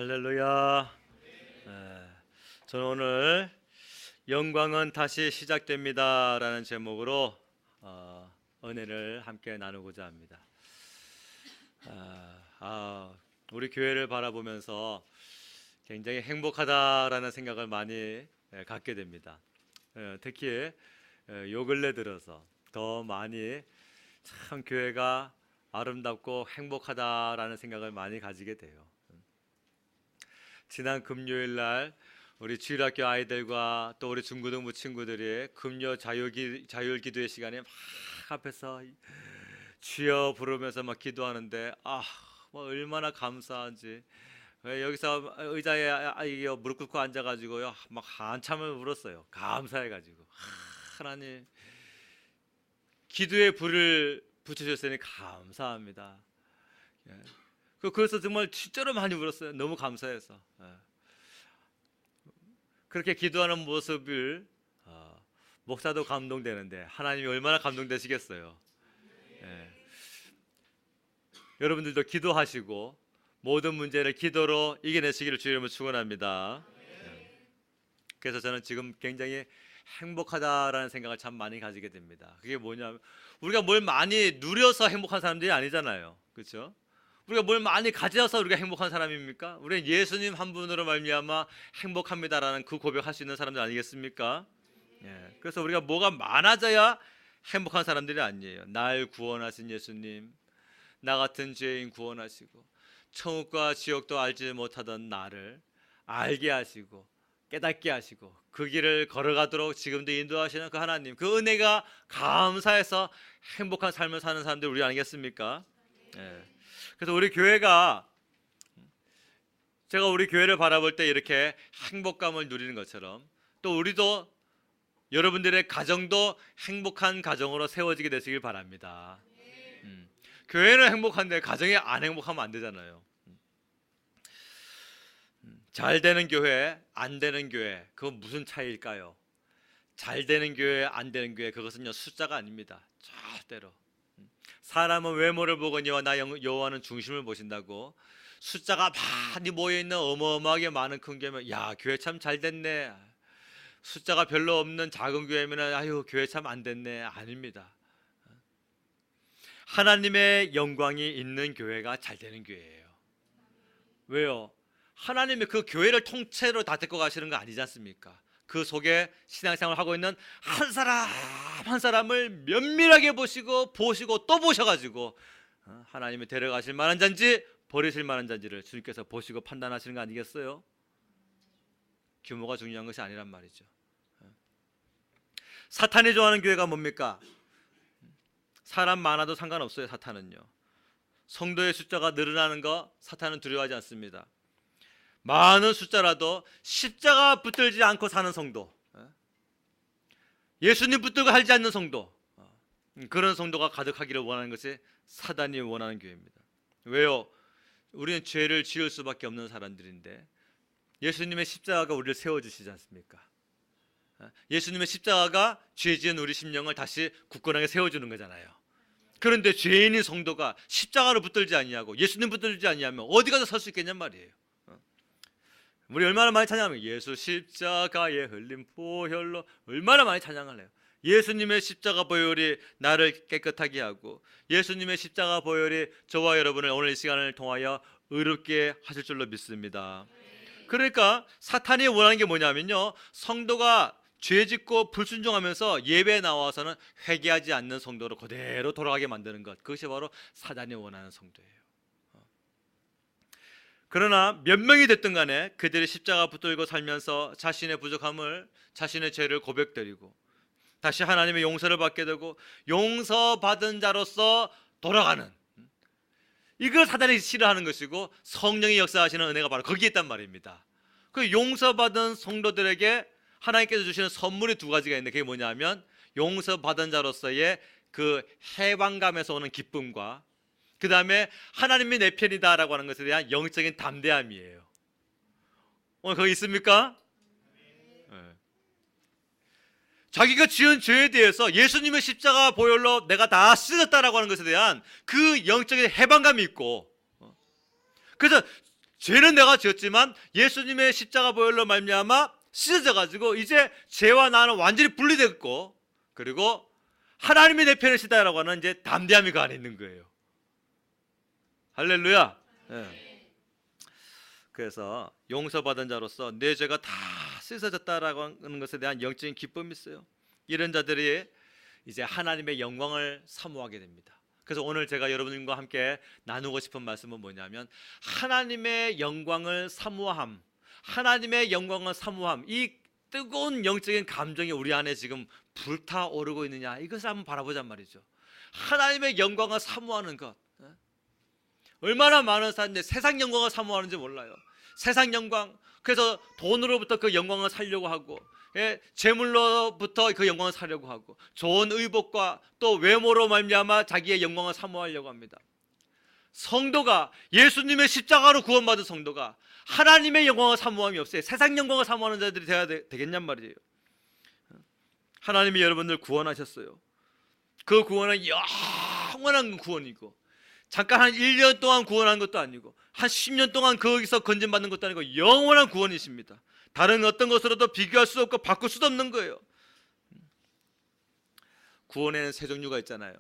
할렐루야. 저는 오늘 영광은 다시 시작됩니다 라는 제목으로 은혜를 함께 나누고자 합니다. 우리 교회를 바라보면서 굉장히 행복하다라는 생각을 많이 갖게 됩니다. 특히 요 근래 들어서 더 많이 참 교회가 아름답고 행복하다라는 생각을 많이 가지게 돼요. 지난 금요일 날 우리 주일학교 아이들과 또 우리 중고등부 친구들이 금요 자율기도의 시간에 막 앞에서 주여 부르면서 막 기도하는데 뭐 얼마나 감사한지. 여기서 의자에 무릎 꿇고 앉아가지고요 막 한참을 울었어요. 감사해가지고 하나님 기도의 불을 붙여주셨으니 감사합니다. 그래서 정말 진짜로 많이 울었어요. 너무 감사해서. 그렇게 기도하는 모습을 목사도 감동되는데 하나님이 얼마나 감동되시겠어요. 여러분들도 기도하시고 모든 문제를 기도로 이겨내시기를 주의 이름으로 축원합니다. 그래서 저는 지금 굉장히 행복하다라는 생각을 참 많이 가지게 됩니다. 그게 뭐냐면 우리가 뭘 많이 누려서 행복한 사람들이 아니잖아요. 그렇죠? 우리가 뭘 많이 가져서 우리가 행복한 사람입니까? 우리는 예수님 한 분으로 말미암아 행복합니다라는 그 고백할 수 있는 사람들 아니겠습니까? 그래서 우리가 뭐가 많아져야 행복한 사람들이 아니에요. 날 구원하신 예수님, 나 같은 죄인 구원하시고 천국과 지옥도 알지 못하던 나를 알게 하시고 깨닫게 하시고 그 길을 걸어가도록 지금도 인도하시는 그 하나님, 그 은혜가 감사해서 행복한 삶을 사는 사람들 우리 아니겠습니까? 그래서 우리 교회가 제가 우리 교회를 바라볼 때 이렇게 행복감을 누리는 것처럼 또 우리도 여러분들의 가정도 행복한 가정으로 세워지게 되시길 바랍니다. 교회는 행복한데 가정이 안 행복하면 안 되잖아요. 잘 되는 교회, 안 되는 교회, 그건 무슨 차이일까요? 잘 되는 교회, 안 되는 교회, 그것은요 숫자가 아닙니다. 절대로. 사람은 외모를 보거니와 나 여호와는 중심을 보신다고. 숫자가 많이 모여있는 어마어마하게 많은 큰 교회면 야 교회 참 잘 됐네. 숫자가 별로 없는 작은 교회면 아유 교회 참 안 됐네. 아닙니다. 하나님의 영광이 있는 교회가 잘 되는 교회예요. 왜요? 하나님이 그 교회를 통째로 다 데리고 가시는 거 아니지 않습니까? 그 속에 신앙생활을 하고 있는 한 사람 한 사람을 면밀하게 보시고 또 보셔가지고 하나님이 데려가실 만한 잔지 버리실 만한 잔지를 주님께서 보시고 판단하시는 거 아니겠어요? 규모가 중요한 것이 아니란 말이죠. 사탄이 좋아하는 교회가 뭡니까? 사람 많아도 상관없어요. 사탄은요 성도의 숫자가 늘어나는 거 사탄은 두려워하지 않습니다. 많은 숫자라도 십자가 붙들지 않고 사는 성도, 예수님 붙들고 살지 않는 성도, 그런 성도가 가득하기를 원하는 것이 사단이 원하는 교회입니다. 왜요? 우리는 죄를 지을 수밖에 없는 사람들인데 예수님의 십자가가 우리를 세워주시지 않습니까? 예수님의 십자가가 죄 지은 우리 심령을 다시 굳건하게 세워주는 거잖아요. 그런데 죄인인 성도가 십자가를 붙들지 아니하고 예수님 붙들지 아니하면 어디 가서 설 수 있겠냔 말이에요. 우리 얼마나 많이 찬양하면 예수 십자가에 흘린 보혈로 얼마나 많이 찬양을 해요. 예수님의 십자가 보혈이 나를 깨끗하게 하고 예수님의 십자가 보혈이 저와 여러분을 오늘 이 시간을 통하여 의롭게 하실 줄로 믿습니다. 그러니까 사탄이 원하는 게 뭐냐면요 성도가 죄짓고 불순종하면서 예배에 나와서는 회개하지 않는 성도로 그대로 돌아가게 만드는 것, 그것이 바로 사단이 원하는 성도예요. 그러나 몇 명이 됐든 간에 그들이 십자가 붙들고 살면서 자신의 부족함을, 자신의 죄를 고백드리고 다시 하나님의 용서를 받게 되고 용서받은 자로서 돌아가는, 이걸 사단이 싫어하는 것이고 성령이 역사하시는 은혜가 바로 거기에 있단 말입니다. 그 용서받은 성도들에게 하나님께서 주시는 선물이 두 가지가 있는데 그게 뭐냐면 용서받은 자로서의 그 해방감에서 오는 기쁨과 그 다음에 하나님이 내 편이다라고 하는 것에 대한 영적인 담대함이에요. 오늘 거기 있습니까? 자기가 지은 죄에 대해서 예수님의 십자가 보혈로 내가 다 씻었다라고 하는 것에 대한 그 영적인 해방감이 있고, 그래서 죄는 내가 지었지만 예수님의 십자가 보혈로 말미암아 씻어져 가지고 이제 죄와 나는 완전히 분리됐고, 그리고 하나님이 내 편에 시다라고 하는 이제 담대함이 그 안에 있는 거예요. 할렐루야. 네. 그래서 용서받은 자로서 내 죄가 다 씻어졌다라고 하는 것에 대한 영적인 기쁨이 있어요. 이런 자들이 이제 하나님의 영광을 사모하게 됩니다. 그래서 오늘 제가 여러분과 함께 나누고 싶은 말씀은 뭐냐면, 하나님의 영광을 사모함, 하나님의 영광을 사모함, 이 뜨거운 영적인 감정이 우리 안에 지금 불타오르고 있느냐, 이것을 한번 바라보잔 말이죠. 하나님의 영광을 사모하는 것, 얼마나 많은 사람들이 세상 영광을 사모하는지 몰라요. 세상 영광, 그래서 돈으로부터 그 영광을 살려고 하고, 재물로부터 그 영광을 살려고 하고, 좋은 의복과 또 외모로 말미암아 자기의 영광을 사모하려고 합니다. 성도가, 예수님의 십자가로 구원받은 성도가 하나님의 영광을 사모함이 없어요. 세상 영광을 사모하는 자들이 되어야 되겠냔 말이에요. 하나님이 여러분들 구원하셨어요. 그 구원은 영원한 구원이고, 잠깐 한 1년 동안 구원한 것도 아니고, 한 10년 동안 거기서 건진받는 것도 아니고, 영원한 구원이십니다. 다른 어떤 것으로도 비교할 수 없고 바꿀 수도 없는 거예요. 구원에는 세 종류가 있잖아요.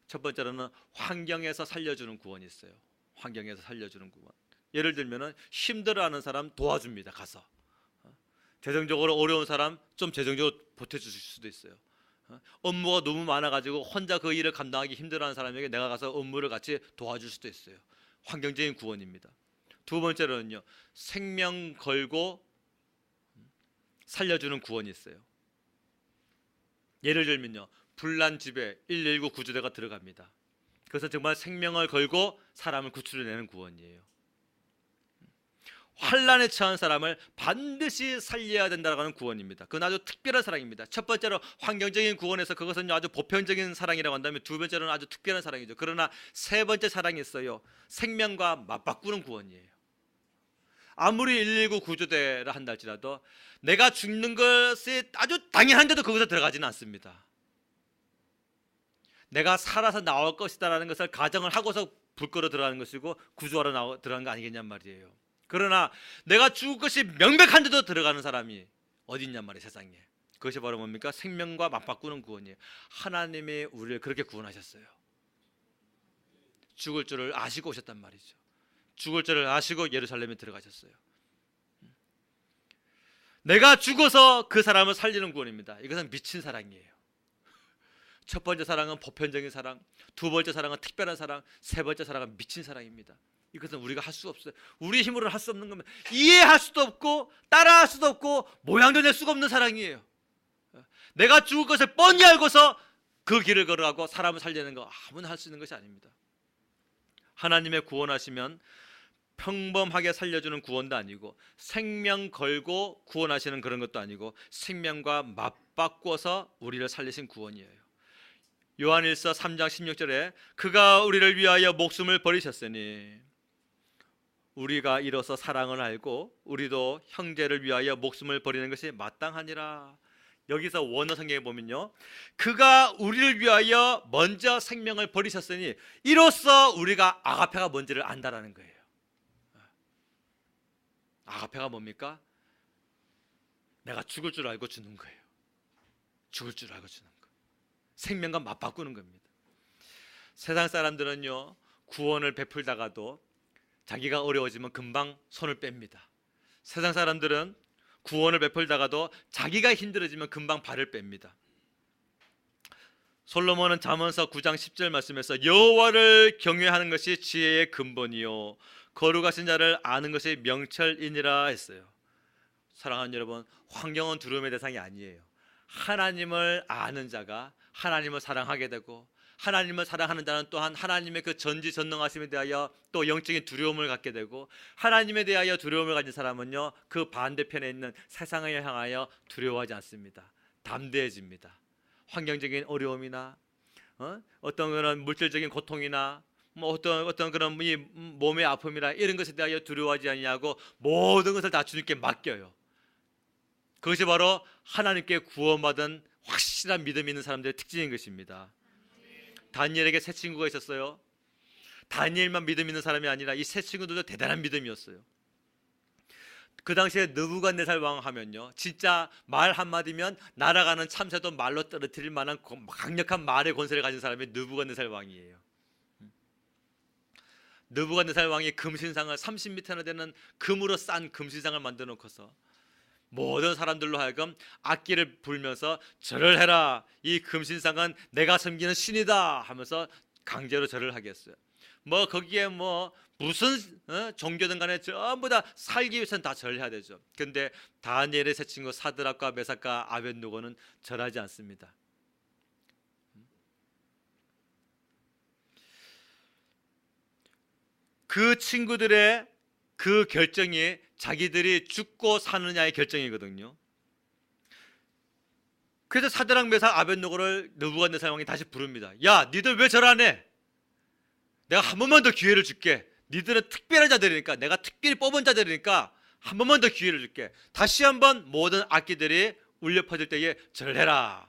첫 번째로는 환경에서 살려주는 구원이 있어요. 환경에서 살려주는 구원. 예를 들면 힘들어하는 사람 도와줍니다. 가서. 재정적으로 어려운 사람 좀 재정적으로 보태주실 수도 있어요. 업무가 너무 많아가지고 혼자 그 일을 감당하기 힘들어하는 사람에게 내가 가서 업무를 같이 도와줄 수도 있어요. 환경적인 구원입니다. 두 번째로는요, 생명 걸고 살려주는 구원이 있어요. 예를 들면요, 불난 집에 119 구조대가 들어갑니다. 그래서 정말 생명을 걸고 사람을 구출해내는 구원이에요. 환난에 처한 사람을 반드시 살려야 된다고 하는 구원입니다. 그건 아주 특별한 사랑입니다. 첫 번째로 환경적인 구원에서 그것은 아주 보편적인 사랑이라고 한다면, 두 번째로는 아주 특별한 사랑이죠. 그러나 세 번째 사랑이 있어요. 생명과 맞바꾸는 구원이에요. 아무리 119 구조대라 한다 할지라도 내가 죽는 것이 아주 당연한데도 거기서 들어가지는 않습니다. 내가 살아서 나올 것이다라는 것을 가정을 하고서 불 끌어 들어가는 것이고 구조하러 들어가는 거 아니겠냔 말이에요. 그러나 내가 죽을 것이 명백한데도 들어가는 사람이 어디 있냔 말이에요, 세상에. 그것이 바로 뭡니까? 생명과 맞바꾸는 구원이에요. 하나님이 우리를 그렇게 구원하셨어요. 죽을 줄을 아시고 오셨단 말이죠. 죽을 줄을 아시고 예루살렘에 들어가셨어요. 내가 죽어서 그 사람을 살리는 구원입니다. 이것은 미친 사랑이에요. 첫 번째 사랑은 보편적인 사랑, 두 번째 사랑은 특별한 사랑, 세 번째 사랑은 미친 사랑입니다. 이것은 우리가 할 수 없어요. 우리 힘으로는 할 수 없는 겁니다. 이해할 수도 없고 따라할 수도 없고 모양도 낼 수가 없는 사랑이에요. 내가 죽을 것을 뻔히 알고서 그 길을 걸어가고 사람을 살리는 거 아무나 할 수 있는 것이 아닙니다. 하나님의 구원하시면 평범하게 살려주는 구원도 아니고, 생명 걸고 구원하시는 그런 것도 아니고, 생명과 맞바꿔서 우리를 살리신 구원이에요. 요한일서 3장 16절에 그가 우리를 위하여 목숨을 버리셨으니 우리가 이로써 사랑을 알고 우리도 형제를 위하여 목숨을 버리는 것이 마땅하니라. 여기서 원어 성경에 보면요, 그가 우리를 위하여 먼저 생명을 버리셨으니 이로써 우리가 아가페가 뭔지를 안다라는 거예요. 아가페가 뭡니까? 내가 죽을 줄 알고 주는 거예요. 죽을 줄 알고 주는 거. 생명과 맞바꾸는 겁니다. 세상 사람들은요, 구원을 베풀다가도 자기가 어려워지면 금방 손을 뺍니다. 세상 사람들은 구원을 베풀다가도 자기가 힘들어지면 금방 발을 뺍니다. 솔로몬은 잠언서 9장 10절 말씀에서 여호와를 경외하는 것이 지혜의 근본이요 거룩하신 자를 아는 것이 명철이니라 했어요. 사랑하는 여러분, 환경은 두려움의 대상이 아니에요. 하나님을 아는 자가 하나님을 사랑하게 되고, 하나님을 사랑하는 자는 또한 하나님의 그 전지전능하심에 대하여 또 영적인 두려움을 갖게 되고, 하나님에 대하여 두려움을 가진 사람은요, 그 반대편에 있는 세상을 향하여 두려워하지 않습니다. 담대해집니다. 환경적인 어려움이나 어떤 그런 물질적인 고통이나 어떤 그런 이 몸의 아픔이나 이런 것에 대하여 두려워하지 아니하고 모든 것을 다 주님께 맡겨요. 그것이 바로 하나님께 구원받은 확실한 믿음이 있는 사람들의 특징인 것입니다. 다니엘에게 세 친구가 있었어요. 다니엘만 믿음 있는 사람이 아니라 이 세 친구들도 대단한 믿음이었어요. 그 당시에 느부갓네살 왕 하면요, 진짜 말 한마디면 날아가는 참새도 말로 떨어뜨릴 만한 강력한 말의 권세를 가진 사람이 느부갓네살 왕이에요. 느부갓네살 왕이 금신상을 30m나 되는 금으로 싼 금신상을 만들어 놓고서 모든 사람들로 하여금 악기를 불면서 절을 해라, 이 금신상은 내가 섬기는 신이다 하면서 강제로 절을 하게 했어요. 뭐 거기에 뭐 무슨 종교든 간에 전부 다 살기 위해서는 다 절해야 되죠. 근데 다니엘의 세 친구 사드락과 메삭과 아벳느고는 절하지 않습니다. 그 친구들의 그 결정이 자기들이 죽고 사느냐의 결정이거든요. 그래서 사드락 메삭 아벳느고를 느부갓네살 왕이 다시 부릅니다. 야, 니들 왜 절 안 해? 내가 한 번만 더 기회를 줄게. 니들은 특별한 자들이니까, 내가 특별히 뽑은 자들이니까 한 번만 더 기회를 줄게. 다시 한번 모든 악기들이 울려 퍼질 때에 절해라.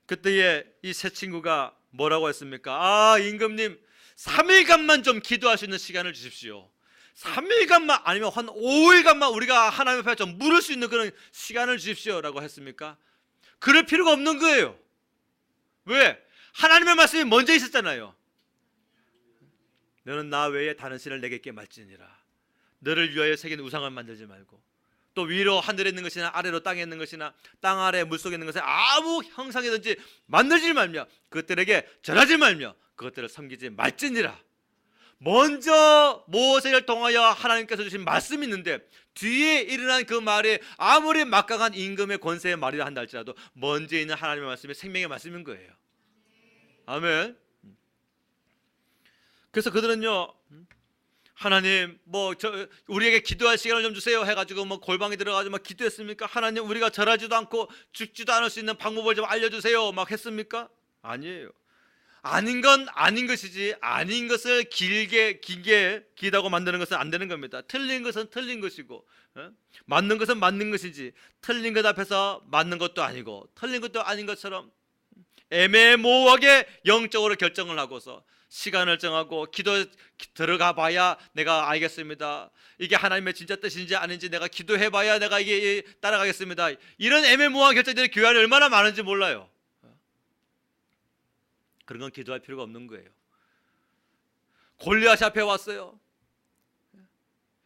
그때에 이 세 친구가 뭐라고 했습니까? 아, 임금님 3일간만 좀 기도할 수 있는 시간을 주십시오. 3일간만, 아니면 한 5일간만 우리가 하나님 앞에 좀 물을 수 있는 그런 시간을 주십시오 라고 했습니까? 그럴 필요가 없는 거예요. 왜? 하나님의 말씀이 먼저 있었잖아요. 너는 나 외에 다른 신을 내게 있게 말지니라. 너를 위하여 새긴 우상을 만들지 말고, 또 위로 하늘에 있는 것이나 아래로 땅에 있는 것이나 땅 아래 물속에 있는 것에 아무 형상이든지 만들지 말며 그것들에게 절하지 말며 그것들을 섬기지 말지니라. 먼저 모세를 통하여 하나님께서 주신 말씀이 있는데 뒤에 일어난 그 말이 아무리 막강한 임금의 권세의 말이라 한다 할지라도 먼저 있는 하나님의 말씀이 생명의 말씀인 거예요. 아멘. 그래서 그들은요, 하나님 우리에게 기도할 시간을 좀 주세요 해가지고 골방에 들어가서 막 기도했습니까? 하나님 우리가 절하지도 않고 죽지도 않을 수 있는 방법을 좀 알려주세요 막 했습니까? 아니에요. 아닌 건 아닌 것이지, 아닌 것을 길게 기다고 만드는 것은 안 되는 겁니다. 틀린 것은 틀린 것이고, 맞는 것은 맞는 것이지, 틀린 것 앞에서 맞는 것도 아니고 틀린 것도 아닌 것처럼 애매모호하게 영적으로 결정을 하고서 시간을 정하고 기도 들어가 봐야 내가 알겠습니다. 이게 하나님의 진짜 뜻인지 아닌지 내가 기도해 봐야 내가 이게 따라가겠습니다. 이런 애매모호한 결정들이 교회 안에 얼마나 많은지 몰라요. 그런 건 기도할 필요가 없는 거예요. 골리앗이 앞에 왔어요.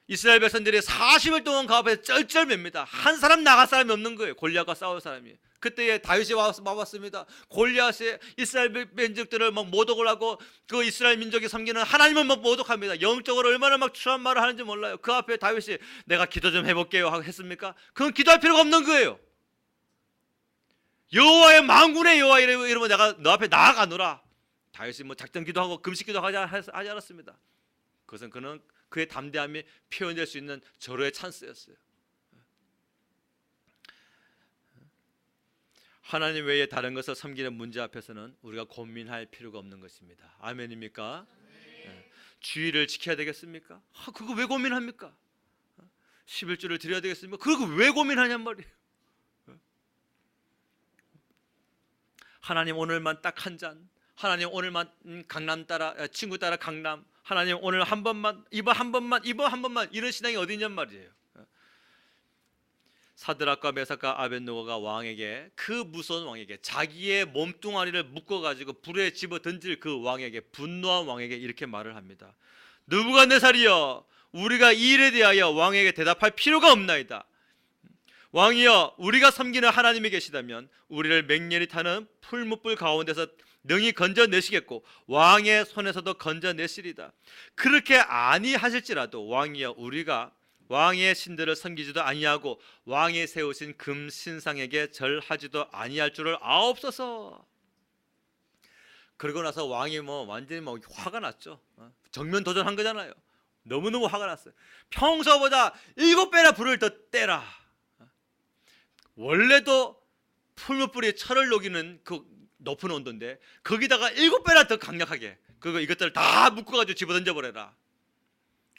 이스라엘 백성들이 40일 동안 그 앞에 쩔쩔맵니다. 한 사람 나갈 사람이 없는 거예요. 골리앗과 싸울 사람이. 그때에 다윗이 와봤습니다. 골리앗이 이스라엘 민족들을 막 모독을 하고 그 이스라엘 민족이 섬기는 하나님을 막 모독합니다. 영적으로 얼마나 막 추한 말을 하는지 몰라요. 그 앞에 다윗이 내가 기도 좀 해볼게요 하고 했습니까? 그건 기도할 필요가 없는 거예요. 여호와의 만군의 여호와 이러면 내가 너 앞에 나아가노라. 다윗이 작전 기도하고 금식 기도하지 않았습니다. 그것은 그의 담대함이 표현될 수 있는 절호의 찬스였어요. 하나님 외에 다른 것을 섬기는 문제 앞에서는 우리가 고민할 필요가 없는 것입니다. 아멘입니까? 네. 주의를 지켜야 되겠습니까? 그거 왜 고민합니까? 11조를 드려야 되겠습니까? 그거 왜 고민하냔 말이에요. 하나님 오늘만 딱 한 잔, 하나님 오늘만 강남 따라 친구 따라 강남, 하나님 오늘 한 번만, 이번 한 번만 이런 신앙이 어디 있냔 말이에요. 사드락과 메삭과 아벳느고가 왕에게, 그 무서운 왕에게, 자기의 몸뚱아리를 묶어가지고 불에 집어 던질 그 왕에게, 분노한 왕에게 이렇게 말을 합니다. 느부갓네살이여, 우리가 이 일에 대하여 왕에게 대답할 필요가 없나이다. 왕이여, 우리가 섬기는 하나님이 계시다면 우리를 맹렬히 타는 풀무불 가운데서 능히 건져내시겠고 왕의 손에서도 건져내시리다. 그렇게 아니하실지라도 왕이여, 우리가 왕의 신들을 섬기지도 아니하고 왕이 세우신 금신상에게 절하지도 아니할 줄을 아옵소서. 그러고 나서 왕이 완전히 화가 났죠. 정면 도전한 거잖아요. 너무너무 화가 났어요. 평소보다 7배나 불을 더 떼라. 원래도 풀무불이 철을 녹이는 그 높은 온도인데 거기다가 7배나 더 강력하게 이것들을 다 묶어가지고 집어던져버려라.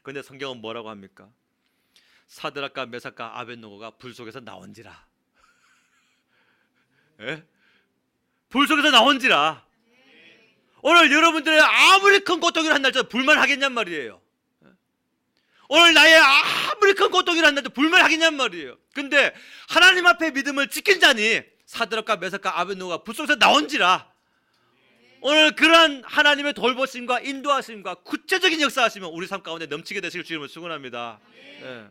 그런데 성경은 뭐라고 합니까? 사드락과 메삭과 아벳느고가 불 속에서 나온지라. 예? 불 속에서 나온지라. 오늘 여러분들의 아무리 큰 고통이라 한날도 불만하겠냔 말이에요. 오늘 나의 아무리 큰 고통이라 한날도 불만하겠냔 말이에요. 근데 하나님 앞에 믿음을 지킨 자니 사드락과 메삭과 아벳노가 불 속에서 나온지라. 오늘 그러한 하나님의 돌보심과 인도하심과 구체적인 역사하시면 우리 삶 가운데 넘치게 되시길 주님을 축원합니다. 네.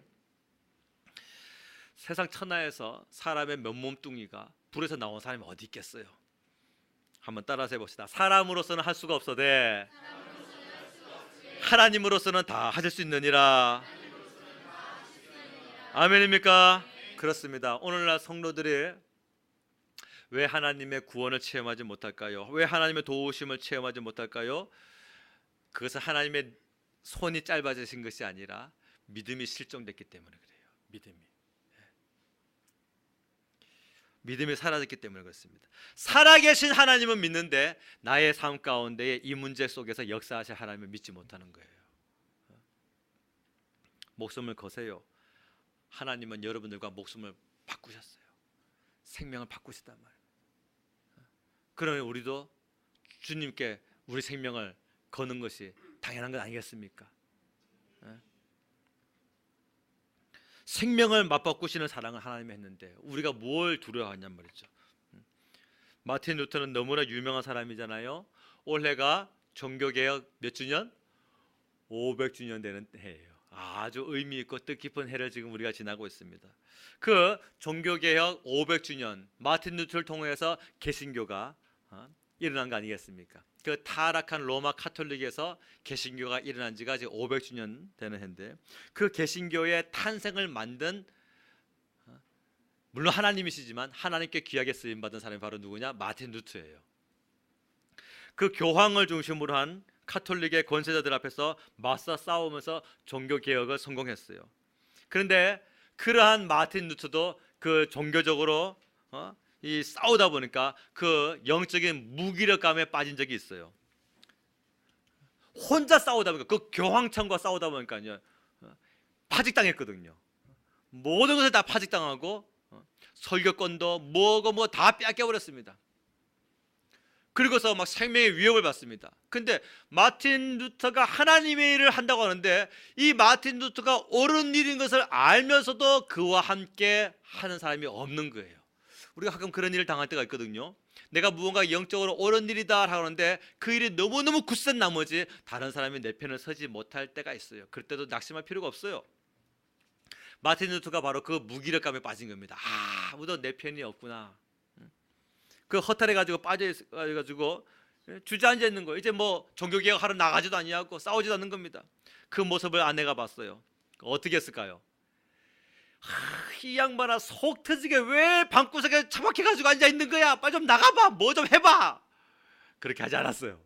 세상 천하에서 사람의 맨몸뚱이가 불에서 나온 사람이 어디 있겠어요? 한번 따라서 해봅시다. 사람으로서는 할 수가 없어되 하나님으로서는 다 하실 수 있느니라. 아멘입니까? 그렇습니다. 오늘날 성도들이 왜 하나님의 구원을 체험하지 못할까요? 왜 하나님의 도우심을 체험하지 못할까요? 그것은 하나님의 손이 짧아지신 것이 아니라 믿음이 실종됐기 때문에 그래요. 믿음이 사라졌기 때문에 그렇습니다. 살아계신 하나님은 믿는데 나의 삶 가운데에 이 문제 속에서 역사하실 하나님을 믿지 못하는 거예요. 목숨을 거세요. 하나님은 여러분들과 목숨을 바꾸셨어요. 생명을 바꾸시단 말이에요. 그러면 우리도 주님께 우리 생명을 거는 것이 당연한 것 아니겠습니까? 생명을 맞바꾸시는 사랑을 하나님이 했는데 우리가 뭘 두려워하냔 말이죠. 마틴 루터는 너무나 유명한 사람이잖아요. 올해가 종교개혁 몇 주년? 500주년 되는 해예요. 아주 의미 있고 뜻깊은 해를 지금 우리가 지나고 있습니다. 그 종교개혁 500주년 마틴 루터를 통해서 개신교가 일어난 거 아니겠습니까? 그 타락한 로마 카톨릭에서 개신교가 일어난 지가 이제 500주년 되는 해인데 그 개신교의 탄생을 만든 물론 하나님이시지만 하나님께 귀하게 쓰임 받은 사람이 바로 누구냐? 마틴 루터예요. 그 교황을 중심으로 한 카톨릭의 권세자들 앞에서 맞서 싸우면서 종교 개혁을 성공했어요. 그런데 그러한 마틴 루터도 그 종교적으로 이 싸우다 보니까 그 영적인 무기력감에 빠진 적이 있어요. 혼자 싸우다 보니까 그 교황청과 싸우다 보니까요 파직당했거든요. 모든 것을 다 파직당하고 설교권도 뭐고 뭐 다 빼앗겨 버렸습니다. 그리고서 막 생명의 위협을 받습니다. 근데 마틴 루터가 하나님의 일을 한다고 하는데 이 마틴 루터가 옳은 일인 것을 알면서도 그와 함께 하는 사람이 없는 거예요. 우리가 가끔 그런 일을 당할 때가 있거든요. 내가 무언가 영적으로 옳은 일이다 하는데 그 일이 너무너무 굳센 나머지 다른 사람이 내 편을 서지 못할 때가 있어요. 그럴 때도 낙심할 필요가 없어요. 마틴 루터가 바로 그 무기력감에 빠진 겁니다. 아무도 내 편이 없구나. 그 허탈해가지고 빠져가지고 주저앉아 있는 거예요. 이제 뭐 종교개혁 하러 나가지도 아니하고 싸우지도 않는 겁니다. 그 모습을 아내가 봤어요. 어떻게 했을까요? 이 양반아 속 터지게 왜 방구석에 처박혀가지고 앉아있는 거야? 빨리 좀 나가봐. 뭐 좀 해봐. 그렇게 하지 않았어요.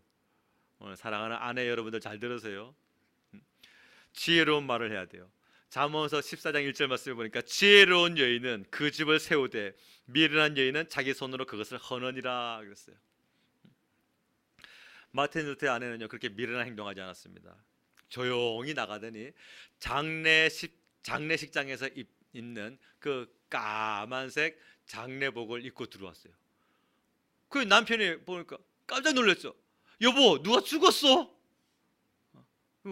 오늘 사랑하는 아내 여러분들 잘 들으세요. 지혜로운 말을 해야 돼요. 잠언서 14장 1절 말씀을 보니까 지혜로운 여인은 그 집을 세우되 미련한 여인은 자기 손으로 그것을 허느니라 그랬어요. 마틴 루터의 아내는요 그렇게 미련한 행동하지 않았습니다. 조용히 나가더니 장례식장에서 입는 그 까만색 장례복을 입고 들어왔어요. 그 남편이 보니까 깜짝 놀랐죠. 여보 누가 죽었어?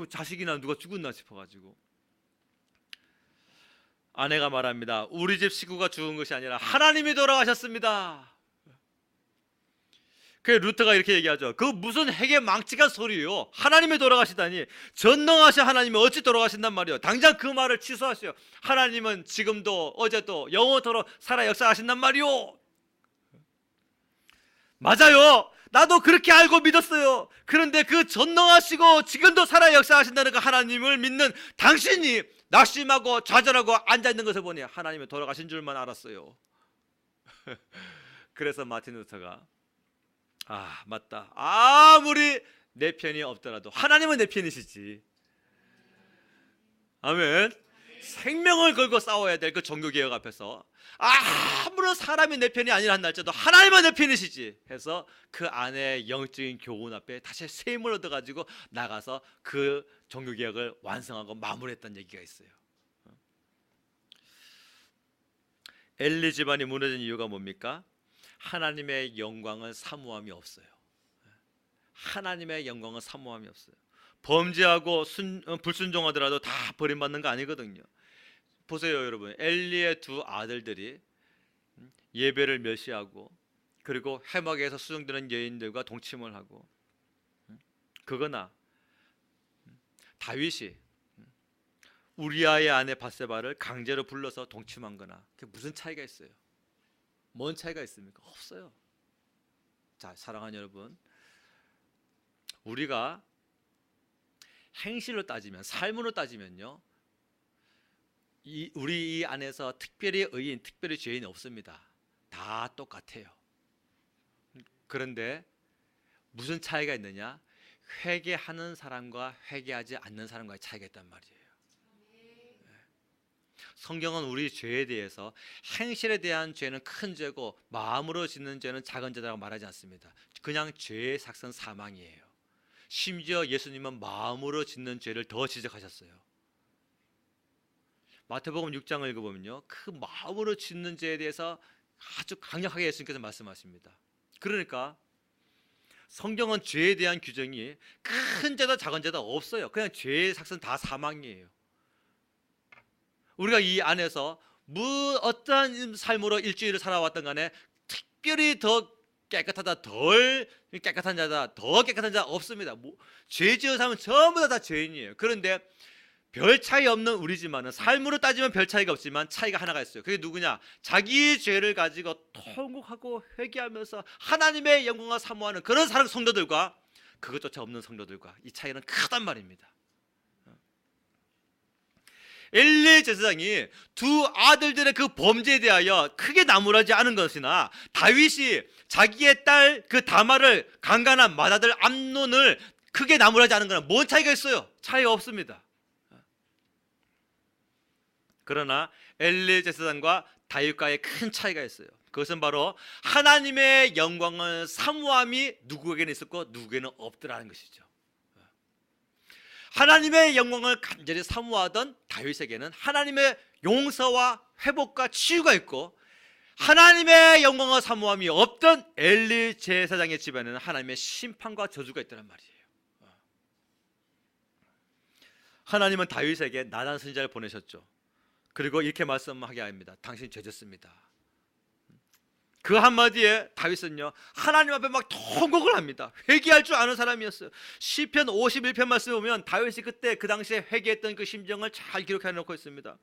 자식이나 누가 죽었나 싶어가지고 아내가 말합니다. 우리 집 식구가 죽은 것이 아니라 하나님이 돌아가셨습니다. 그 루터가 이렇게 얘기하죠. 그 무슨 핵의 망측한 소리예요. 하나님이 돌아가시다니 전능하신 하나님이 어찌 돌아가신단 말이에요. 당장 그 말을 취소하시오. 하나님은 지금도 어제도 영원토록 살아 역사하신단 말이오. 맞아요. 나도 그렇게 알고 믿었어요. 그런데 그 전능하시고 지금도 살아 역사하신다는 그 하나님을 믿는 당신이 낙심하고 좌절하고 앉아있는 것을 보니 하나님이 돌아가신 줄만 알았어요. 그래서 마틴 루터가 맞다. 아무리 내 편이 없더라도 하나님은 내 편이시지. 아멘. 생명을 걸고 싸워야 될 그 종교개혁 앞에서 아무런 사람이 내 편이 아니라 한 날짜도 하나님은 내 편이시지 해서 그 안에 영적인 교훈 앞에 다시 새 힘을 얻어가지고 나가서 그 종교개혁을 완성하고 마무리했다는 얘기가 있어요. 엘리 집안이 무너진 이유가 뭡니까? 하나님의 영광을 사모함이 없어요. 하나님의 영광을 사모함이 없어요. 범죄하고 불순종하더라도 다 버림받는 거 아니거든요. 보세요 여러분, 엘리의 두 아들들이 예배를 멸시하고 그리고 해막에서 수종되는 여인들과 동침을 하고, 그거나 다윗이 우리아의 아내 밧세바를 강제로 불러서 동침한 거나 그게 무슨 차이가 있어요? 뭔 차이가 있습니까? 없어요. 자, 사랑하는 여러분, 우리가 행실로 따지면, 삶으로 따지면요, 우리 이 안에서 특별히 의인, 특별히 죄인이 없습니다. 다 똑같아요. 그런데 무슨 차이가 있느냐? 회개하는 사람과 회개하지 않는 사람과의 차이가 있단 말이에요. 성경은 우리 죄에 대해서 행실에 대한 죄는 큰 죄고 마음으로 짓는 죄는 작은 죄라고 말하지 않습니다. 그냥 죄의 삭은 사망이에요. 심지어 예수님은 마음으로 짓는 죄를 더 지적하셨어요. 마태복음 6장을 읽어보면요, 그 마음으로 짓는 죄에 대해서 아주 강력하게 예수님께서 말씀하십니다. 그러니까 성경은 죄에 대한 규정이 큰 죄다 작은 죄다 없어요. 그냥 죄의 삭은 다 사망이에요. 우리가 이 안에서 어떠한 삶으로 일주일을 살아왔던 간에 특별히 더 깨끗하다, 덜 깨끗한 자다, 더 깨끗한 자 없습니다. 죄 지은 사람은 전부 다 죄인이에요. 그런데 별 차이 없는 우리지만은, 삶으로 따지면 별 차이가 없지만 차이가 하나가 있어요. 그게 누구냐? 자기 죄를 가지고 통곡하고 회개하면서 하나님의 영광을 사모하는 그런 사랑 성도들과 그것조차 없는 성도들과 이 차이는 크단 말입니다. 엘리 제사장이 두 아들들의 그 범죄에 대하여 크게 나무라지 않은 것이나, 다윗이 자기의 딸 그 다말을 강간한 맏아들 암논을 크게 나무라지 않은 것은 뭔 차이가 있어요? 차이가 없습니다. 그러나 엘리 제사장과 다윗과의 큰 차이가 있어요. 그것은 바로 하나님의 영광을 사모함이 누구에게는 있었고 누구에게는 없더라는 것이죠. 하나님의 영광을 간절히 사모하던 다윗에게는 하나님의 용서와 회복과 치유가 있고, 하나님의 영광을 사모함이 없던 엘리 제사장의 집안에는 하나님의 심판과 저주가 있다는 말이에요. 하나님은 다윗에게 나단 선지자를 보내셨죠. 그리고 이렇게 말씀하게 합니다. 당신이 죄졌습니다. 그 한마디에 다윗은요, 하나님 앞에 막 통곡을 합니다. 회개할 줄 아는 사람이었어요. 시편 51편 말씀을 보면 다윗이 그때 그 당시에 회개했던 그 심정을 잘 기록해 놓고 있습니다.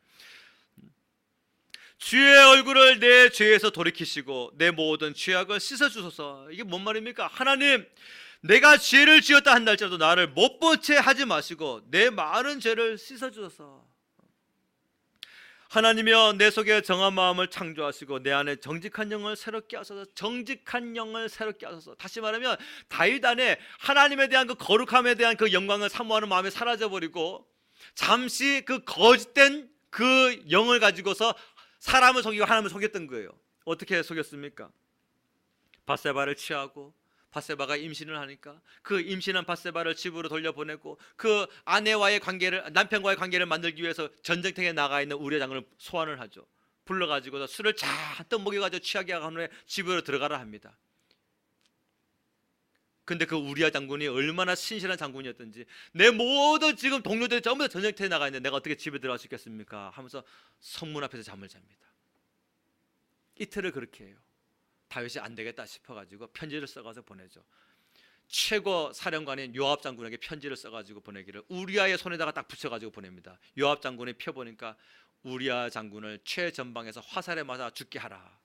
주의 얼굴을 내 죄에서 돌이키시고 내 모든 죄악을 씻어주소서. 이게 뭔 말입니까? 하나님, 내가 죄를 지었다 한날짜도 나를 못 본 채 하지 마시고 내 많은 죄를 씻어주소서. 하나님이여, 내 속에 정한 마음을 창조하시고 내 안에 정직한 영을 새롭게 하소서. 정직한 영을 새롭게 하소서. 다시 말하면 다윗 안에 하나님에 대한 그 거룩함에 대한 그 영광을 사모하는 마음이 사라져버리고 잠시 그 거짓된 그 영을 가지고서 사람을 속이고 하나님을 속였던 거예요. 어떻게 속였습니까? 밧세바를 취하고 밧세바가 임신을 하니까 그 임신한 밧세바를 집으로 돌려보내고 그 아내와의 관계를, 남편과의 관계를 만들기 위해서 전쟁터에 나가 있는 우리아 장군을 소환을 하죠. 불러가지고 술을 잔뜩 먹여가지고 취하게 한 후에 집으로 들어가라 합니다. 근데 그 우리아 장군이 얼마나 신실한 장군이었던지, 내 모든 지금 동료들이 전부 다 전쟁터에 나가 있는데 내가 어떻게 집에 들어갈 수 있겠습니까? 하면서 성문 앞에서 잠을 잡니다. 이틀을 그렇게 해요. 다윗이 안 되겠다 싶어가지고 편지를 써가지고 보내죠. 최고 사령관인 요압 장군에게 편지를 써가지고 보내기를 우리아의 손에다가 딱 붙여가지고 보냅니다. 요압 장군이 펴보니까 우리아 장군을 최전방에서 화살에 맞아 죽게 하라.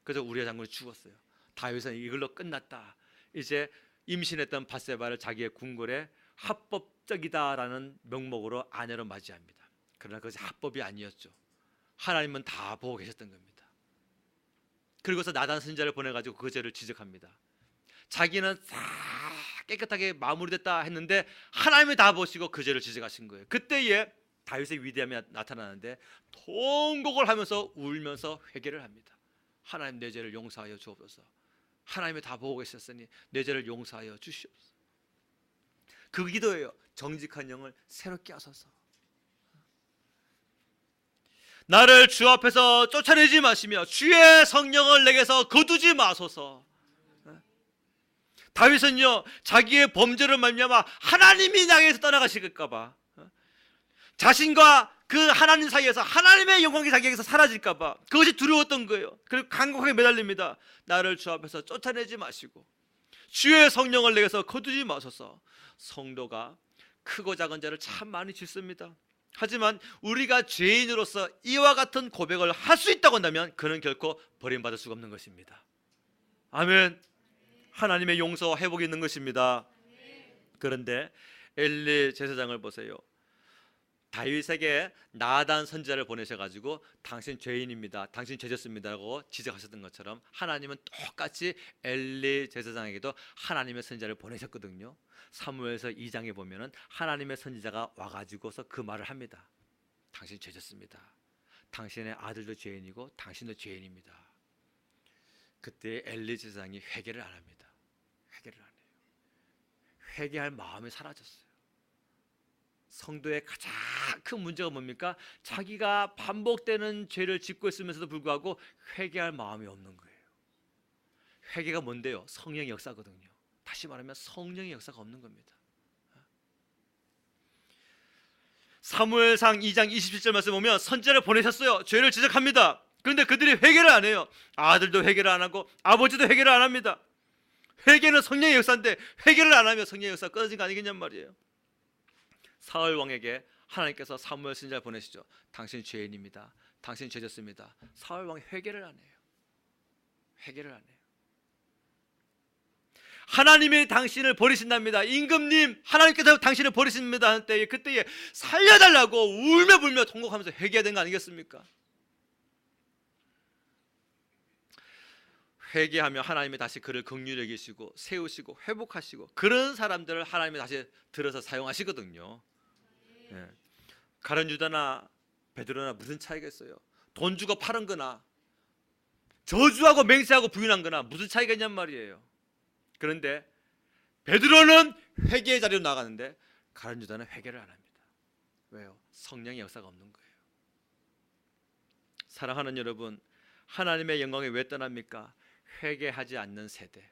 그래서 우리아 장군이 죽었어요. 다윗은 이걸로 끝났다. 이제 임신했던 밧세바를 자기의 궁궐에 합법적이다라는 명목으로 아내로 맞이합니다. 그러나 그것이 합법이 아니었죠. 하나님은 다 보고 계셨던 겁니다. 그리고서 나단 선지자를 보내가지고 그 죄를 지적합니다. 자기는 싹 깨끗하게 마무리됐다 했는데 하나님이 다 보시고 그 죄를 지적하신 거예요. 그때에 다윗의 위대함이 나타나는데 통곡을 하면서 울면서 회개를 합니다. 하나님, 내 죄를 용서하여 주옵소서. 하나님이 다 보고 계셨으니 내 죄를 용서하여 주시옵소서. 그 기도예요. 정직한 영을 새롭게 하소서. 나를 주 앞에서 쫓아내지 마시며 주의 성령을 내게서 거두지 마소서. 다윗은요 자기의 범죄로 말미암아 하나님이 향해서 떠나가실까 봐, 자신과 그 하나님 사이에서 하나님의 영광이 자기에게서 사라질까 봐 그것이 두려웠던 거예요. 그리고 강력하게 매달립니다. 나를 주 앞에서 쫓아내지 마시고 주의 성령을 내게서 거두지 마소서. 성도가 크고 작은 죄를 참 많이 짓습니다. 하지만 우리가 죄인으로서 이와 같은 고백을 할 수 있다고 한다면 그는 결코 버림받을 수가 없는 것입니다. 아멘. 하나님의 용서와 회복이 있는 것입니다. 그런데 엘리 제사장을 보세요. 다윗에게 나단 선지자를 보내셔가지고 당신 죄인입니다, 당신 죄졌습니다라고 지적하셨던 것처럼 하나님은 똑같이 엘리 제사장에게도 하나님의 선지자를 보내셨거든요. 사무엘서 2장에 보면은 하나님의 선지자가 와가지고서 그 말을 합니다. 당신 죄졌습니다. 당신의 아들도 죄인이고 당신도 죄인입니다. 그때 엘리 제사장이 회개를 안 합니다. 회개를 안 해요. 회개할 마음이 사라졌어요. 성도의 가장 큰 문제가 뭡니까? 자기가 반복되는 죄를 짓고 있으면서도 불구하고 회개할 마음이 없는 거예요. 회개가 뭔데요? 성령의 역사거든요. 다시 말하면 성령의 역사가 없는 겁니다. 사무엘상 2장 27절 말씀 보면 선지자를 보내셨어요. 죄를 지적합니다. 그런데 그들이 회개를 안 해요. 아들도 회개를 안 하고 아버지도 회개를 안 합니다. 회개는 성령의 역사인데 회개를 안 하면 성령의 역사가 끊어진 거 아니겠냔 말이에요. 사울 왕에게 하나님께서 사무엘 선지자를 보내시죠. 당신 죄인입니다. 당신 죄졌습니다. 사울 왕이 회개를 안 해요. 회개를 안 해요. 하나님이 당신을 버리신답니다. 임금님, 하나님께서 당신을 버리십니다 하는 때에 그때에 살려달라고 울며 불며 통곡하면서 회개해야 되는 거 아니겠습니까? 회개하며 하나님이 다시 그를 긍휼히 여기시고 세우시고 회복하시고 그런 사람들을 하나님이 다시 들어서 사용하시거든요. 가룟 유다나 베드로나 무슨 차이가 있어요? 돈 주고 팔은 거나 저주하고 맹세하고 부인한 거나 무슨 차이가 있냔 말이에요. 그런데 베드로는 회개의 자리로 나가는데 가룟 유다는 회개를 안 합니다. 왜요? 성령의 역사가 없는 거예요. 사랑하는 여러분, 하나님의 영광이 왜 떠납니까? 회개하지 않는 세대,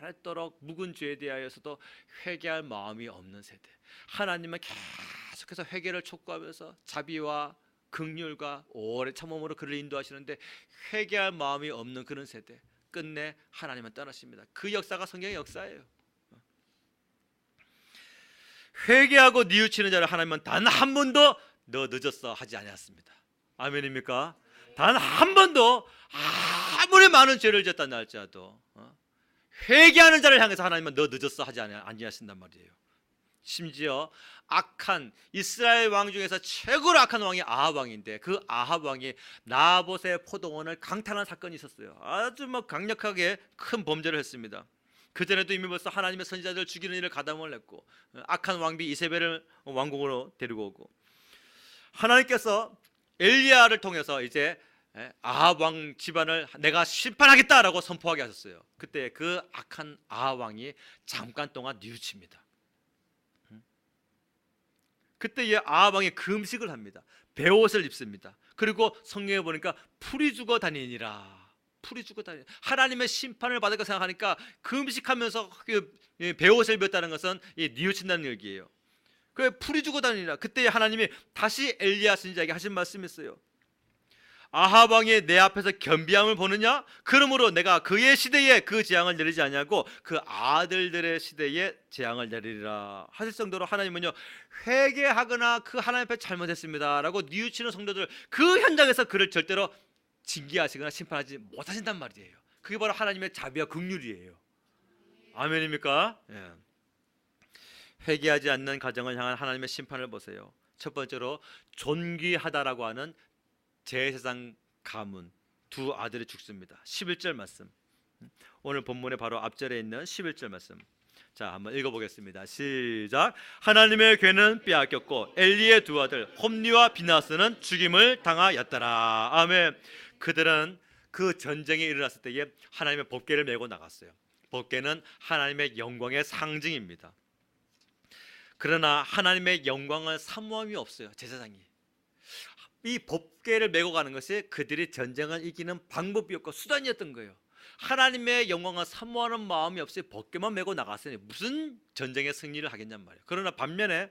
오랫도록 묵은 죄에 대하여서도 회개할 마음이 없는 세대. 하나님은 계속해서 회개를 촉구하면서 자비와 긍휼과 오래 참음으로 그를 인도하시는데 회개할 마음이 없는 그런 세대, 끝내 하나님은 떠나십니다. 그 역사가 성경의 역사예요. 회개하고 뉘우치는 자를 하나님은 단 한 번도 너 늦었어 하지 않았습니다. 아멘입니까? 단 한 번도 아무리 많은 죄를 졌다 할지라도 회개하는 자를 향해서 하나님은 너 늦었어 하지 아니하신단 말이에요. 심지어 악한 이스라엘 왕 중에서 최고로 악한 왕이 아합 왕인데 그 아합 왕이 나봇의 포도원을 강탈한 사건이 있었어요. 아주 강력하게 큰 범죄를 했습니다. 그 전에도 이미 벌써 하나님의 선지자들 죽이는 일을 가담을 했고 악한 왕비 이세벨을 왕궁으로 데리고 오고 하나님께서 엘리야를 통해서 이제 아합 왕 집안을 내가 심판하겠다라고 선포하게 하셨어요. 그때 그 악한 아합 왕이 잠깐 동안 뉘우칩니다. 그때 이 아합 왕이 금식을 합니다. 베옷을 입습니다. 그리고 성경에 보니까 풀이 죽어 다니니라. 풀이 죽어 다니. 하나님의 심판을 받을 거 생각하니까 금식하면서 베옷을 입었다는 것은 뉘우친다는 얘기예요. 그 풀이 죽어 다니니라. 그때 하나님이 다시 엘리야 선지자에게 하신 말씀이 있어요. 아합 왕이 내 앞에서 겸비함을 보느냐? 그러므로 내가 그의 시대에 그 재앙을 내리지 아니하고 그 아들들의 시대에 재앙을 내리리라 하실 정도로 하나님은요 회개하거나 그 하나님 앞에 잘못했습니다라고 뉘우치는 성도들 그 현장에서 그를 절대로 징계하시거나 심판하지 못하신단 말이에요. 그게 바로 하나님의 자비와 긍휼이에요. 아멘입니까? 예. 회개하지 않는 가정을 향한 하나님의 심판을 보세요. 첫 번째로 존귀하다라고 하는 제사장 가문 두 아들이 죽습니다. 11절 말씀. 오늘 본문의 바로 앞절에 있는 11절 말씀. 자, 한번 읽어보겠습니다. 시작. 하나님의 괴는 빼앗겼고 엘리의 두 아들 홈니와 비나스는 죽임을 당하였더라. 아멘. 그들은 그 전쟁이 일어났을 때에 하나님의 법궤를 메고 나갔어요. 법궤는 하나님의 영광의 상징입니다. 그러나 하나님의 영광을 사모함이 없어요. 제사장이 이 법궤를 메고 가는 것이 그들이 전쟁을 이기는 방법이었고 수단이었던 거예요. 하나님의 영광을 사모하는 마음이 없이 법궤만 메고 나갔으니 무슨 전쟁의 승리를 하겠냔 말이에요. 그러나 반면에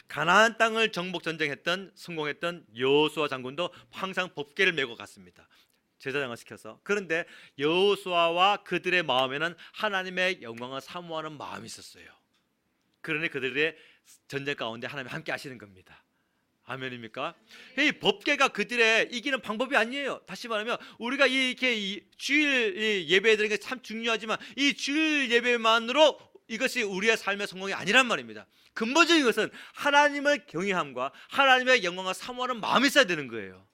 가나안 땅을 정복 전쟁했던 성공했던 여호수아 장군도 항상 법궤를 메고 갔습니다. 제사장을 시켜서. 그런데 여호수아와 그들의 마음에는 하나님의 영광을 사모하는 마음이 있었어요. 그러니 그들의 전쟁 가운데 하나님 함께 하시는 겁니다. 아멘입니까? 이 법궤가 그들의 이기는 방법이 아니에요. 다시 말하면 우리가 이렇게 주일 예배 드리는 게 참 중요하지만 이 주일 예배만으로 이것이 우리의 삶의 성공이 아니란 말입니다. 근본적인 것은 하나님을 경외함과 하나님의 영광을 사모하는 마음이 있어야 되는 거예요.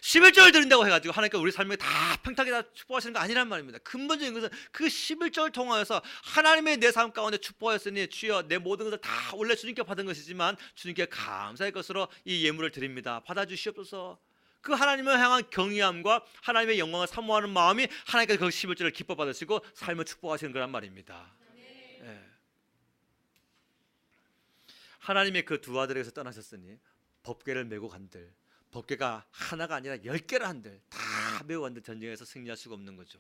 11절 드린다고 해가지고 하나님께서 우리 삶에 다 평탁에 다 축복하시는 거 아니란 말입니다. 근본적인 것은 그 11절 통하여서 하나님의 내 삶 가운데 축복하였으니 주여 내 모든 것을 다 원래 주님께 받은 것이지만 주님께 감사의 것으로 이 예물을 드립니다. 받아주시옵소서. 그 하나님을 향한 경외함과 하나님의 영광을 사모하는 마음이 하나님께서 그 11절을 기뻐 받으시고 삶을 축복하시는 거란 말입니다. 예. 하나님의 그 두 아들에게서 떠나셨으니 법궤를 메고 간들, 법궤가 하나가 아니라 10개를 한들 다 메고 간들 전쟁에서 승리할 수가 없는 거죠.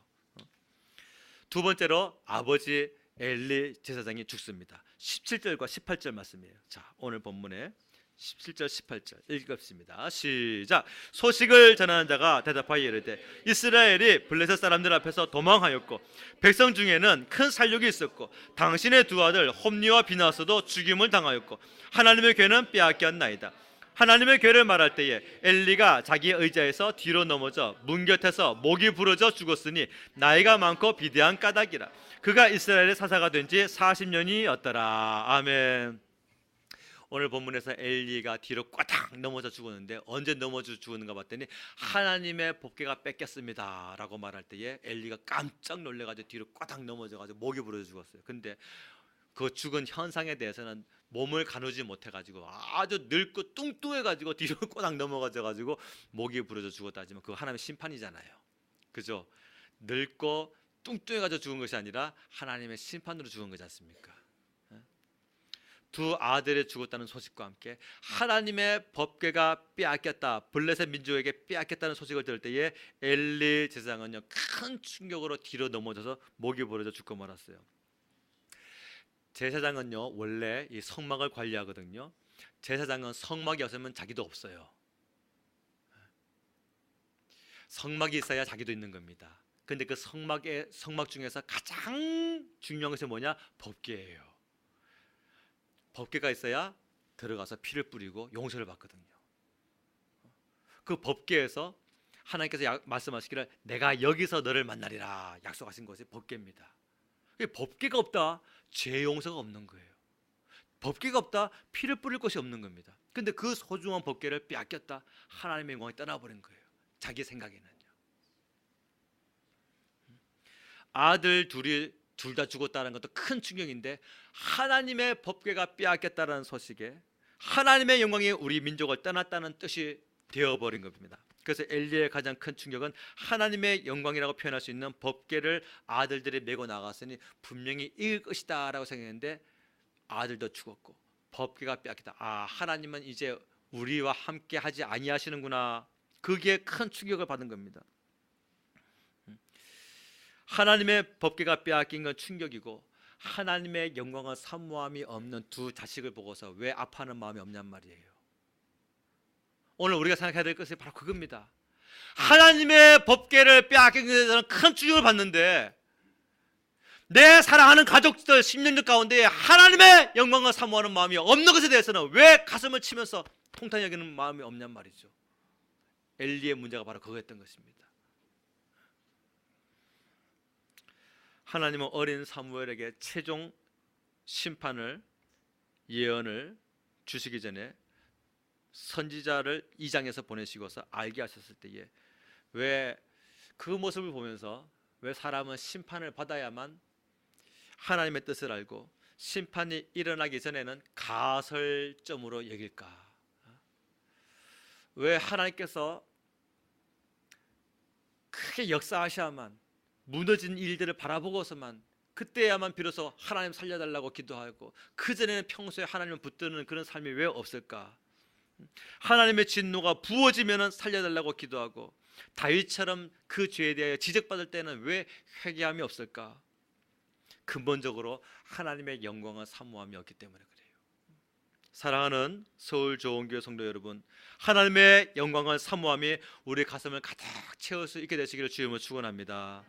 두 번째로 아버지 엘리 제사장이 죽습니다. 17절과 18절 말씀이에요. 자, 오늘 본문에 17절 18절 읽읍시다. 시작. 소식을 전하는 자가 대답하여 이르되 이스라엘이 블레셋 사람들 앞에서 도망하였고 백성 중에는 큰 살육이 있었고 당신의 두 아들 홈니와 비나스도 죽임을 당하였고 하나님의 궤는 빼앗겼나이다. 하나님의 궤를 말할 때에 엘리가 자기 의자에서 뒤로 넘어져 문 곁에서 목이 부러져 죽었으니 나이가 많고 비대한 까닭이라. 그가 이스라엘의 사사가 된 지 40년이었더라. 아멘. 오늘 본문에서 엘리가 뒤로 꽈당 넘어져 죽었는데 언제 넘어져 죽었는가 봤더니 하나님의 법궤가 뺏겼습니다 라고 말할 때에 엘리가 깜짝 놀래가지고 뒤로 꽈당 넘어져가지고 목이 부러져 죽었어요. 근데 그 죽은 현상에 대해서는 몸을 가누지 못해가지고 아주 늙고 뚱뚱해가지고 뒤로 꼬닥 넘어가져가지고 목이 부러져 죽었다 하지만 그거 하나님의 심판이잖아요. 그죠? 늙고 뚱뚱해가지고 죽은 것이 아니라 하나님의 심판으로 죽은 거지 않습니까? 두 아들이 죽었다는 소식과 함께 하나님의 법궤가 빼앗겼다, 블레셋 민족에게 빼앗겼다는 소식을 들을 때에 엘리 제사장은요 큰 충격으로 뒤로 넘어져서 목이 부러져 죽고 말았어요. 제사장은요 원래 이 성막을 관리하거든요. 제사장은 성막이 없으면 자기도 없어요. 성막이 있어야 자기도 있는 겁니다. 근데 그 성막 중에서 가장 중요한 것이 뭐냐? 법궤예요. 법궤가 있어야 들어가서 피를 뿌리고 용서를 받거든요. 그 법궤에서 하나님께서 말씀하시기를 내가 여기서 너를 만나리라 약속하신 것이 법궤입니다. 법궤가 없다, 죄 용서가 없는 거예요. 법궤가 없다, 피를 뿌릴 것이 없는 겁니다. 근데 그 소중한 법궤를 빼앗겼다, 하나님의 영광이 떠나버린 거예요. 자기 생각에는요. 아들 둘이 둘 다 죽었다는 것도 큰 충격인데 하나님의 법궤가 빼앗겼다는 소식에 하나님의 영광이 우리 민족을 떠났다는 뜻이 되어버린 겁니다. 그래서 엘리의 가장 큰 충격은 하나님의 영광이라고 표현할 수 있는 법궤를 아들들이 메고 나갔으니 분명히 이길 것이다 라고 생각했는데 아들도 죽었고 법궤가 빼앗겼다. 아, 하나님은 이제 우리와 함께 하지 아니하시는구나. 그게 큰 충격을 받은 겁니다. 하나님의 법궤가 빼앗긴 건 충격이고 하나님의 영광을 사모함이 없는 두 자식을 보고서 왜 아파하는 마음이 없냔 말이에요. 오늘 우리가 생각해야 될 것이 바로 그겁니다. 하나님의 법궤를 빼앗긴 것에 대해서는 큰 충격을 받는데 내 사랑하는 가족들 10년들 가운데 하나님의 영광을 사모하는 마음이 없는 것에 대해서는 왜 가슴을 치면서 통탄히 여기는 마음이 없냔 말이죠. 엘리의 문제가 바로 그거였던 것입니다. 하나님은 어린 사무엘에게 최종 심판을 예언을 주시기 전에 선지자를 2장에서 보내시고서 알게 하셨을 때에 왜 그 모습을 보면서 왜 사람은 심판을 받아야만 하나님의 뜻을 알고 심판이 일어나기 전에는 가설점으로 여길까? 왜 하나님께서 크게 역사하셔야만 무너진 일들을 바라보고서만 그때야만 비로소 하나님 살려달라고 기도하고 그전에는 평소에 하나님을 붙드는 그런 삶이 왜 없을까? 하나님의 진노가 부어지면 살려달라고 기도하고, 다윗처럼 그 죄에 대하여 지적받을 때는 왜 회개함이 없을까? 근본적으로 하나님의 영광을 사모함이 없기 때문에 그래요. 사랑하는 서울 좋은교회 성도 여러분, 하나님의 영광을 사모함이 우리 가슴을 가득 채울 수 있게 되시기를 주님을 축원합니다.